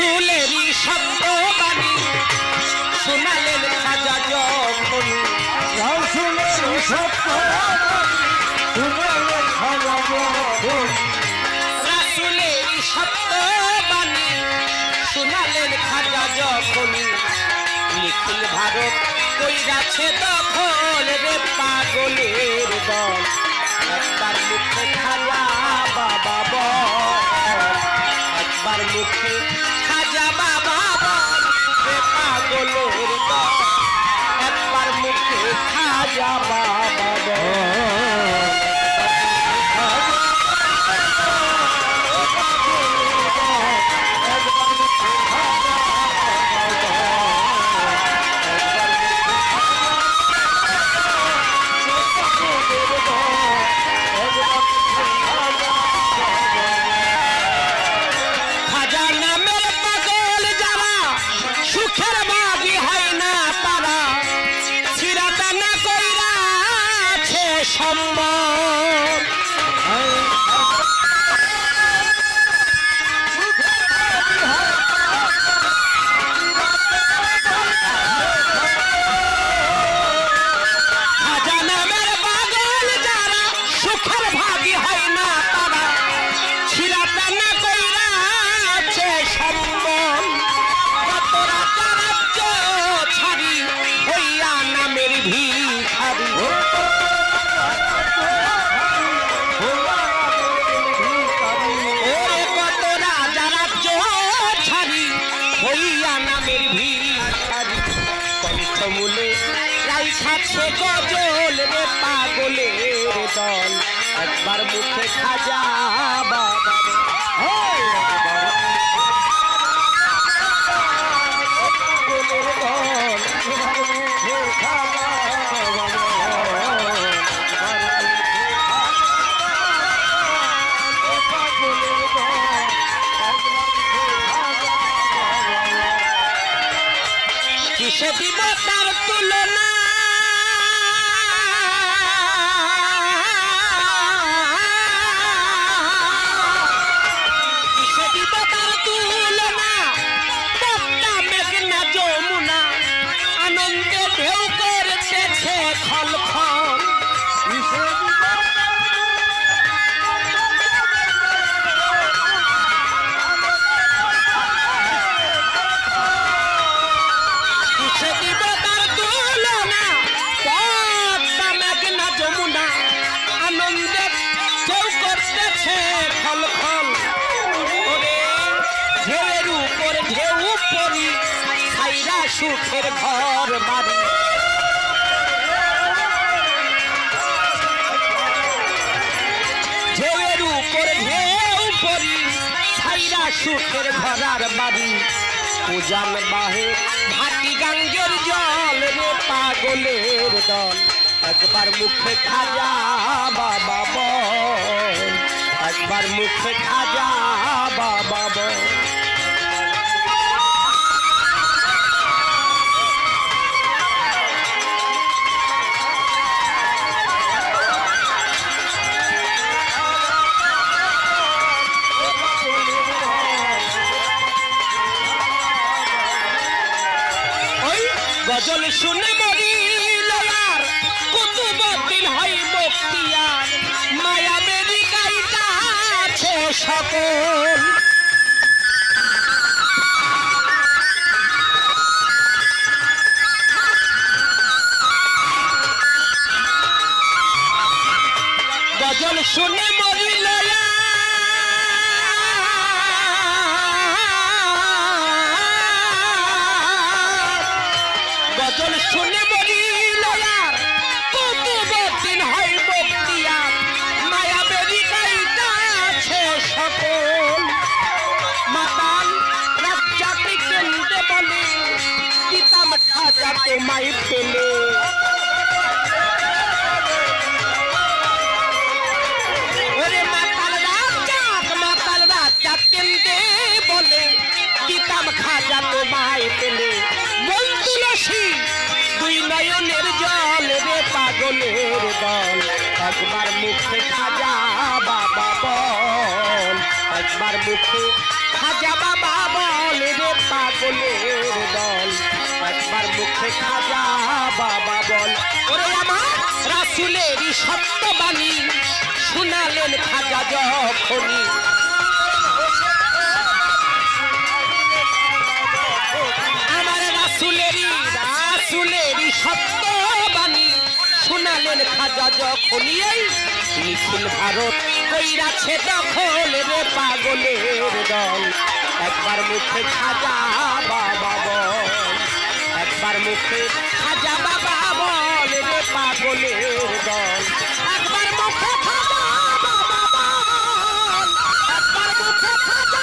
রাসূলেরই শব্দ বাণী শোনালেন খাজা যখন রাসূলেরই শব্দ শোনালেন খাজা যখন রাসূলেরই শব্দ বাণী শোনালেন খাজা যখন নিখিল ভারত কইরাছে দখল রে পাগলের দল একবার মুখে খাজা বাবা বল একবার মুখে খাজা বাবা বল রে পাগলের দল একবার মুখে খাজা বাবা বল গজল রে পাগলের দল একবার মুখে খাজা বাবা কিসে দিব তার তুলনা সুখের ঘর বাড়ি ঢেউয়ের উপর ঢেউ পরি ছাইরা সুখের ঘরার বাড়ি উজান বাহে ভাটি গাঙ্গের জল রে পাগলের দল একবার মুখে খাজা বাবা বল একবার মুখে খাজা বাবা বল গজল শুনে মরিল আর কুতুবউদ্দিন হয় বখতিয়ার মায়া বেরি গাইটা আছে সকল গজল শুনে মরিল গজল শুনে মরিল আর কুতুবউদ্দিন হয় বখতিয়ার মায়া বেরি গাইটা আছে সকল মাতাল রাজ্জাকে কেন্দ্রে বলে দিতাম খাজা তোমায় পেলে ওরে মাতাল রাজ্জাক কেন্দ্রে বলে দিতাম খাজা তোমায় পেলে মন তুলসী দুই নয়নের জল রে পাগলের দল একবার মুখে খাজা বাবা বল একবার মুখে খাজা বাবা বল রে পাগলের দল, একবার মুখে খাজা বাবা বল। ওরে আমার রাসূলেরই সত্যবাণী শুনালেন খাজা যখনই, আমার রাসূলেরই সত্যবাণী শুনালেন খাজা যখনই। এই নিখিল ভারত কইরাছে দখল রে পাগলের দল, একবার মুখে খাজা বাবা বল, একবার মুখে খাজা বাবা বল রে পাগলের দল, একবার মুখে খাজা বাবা বল, একবার মুখে খাজা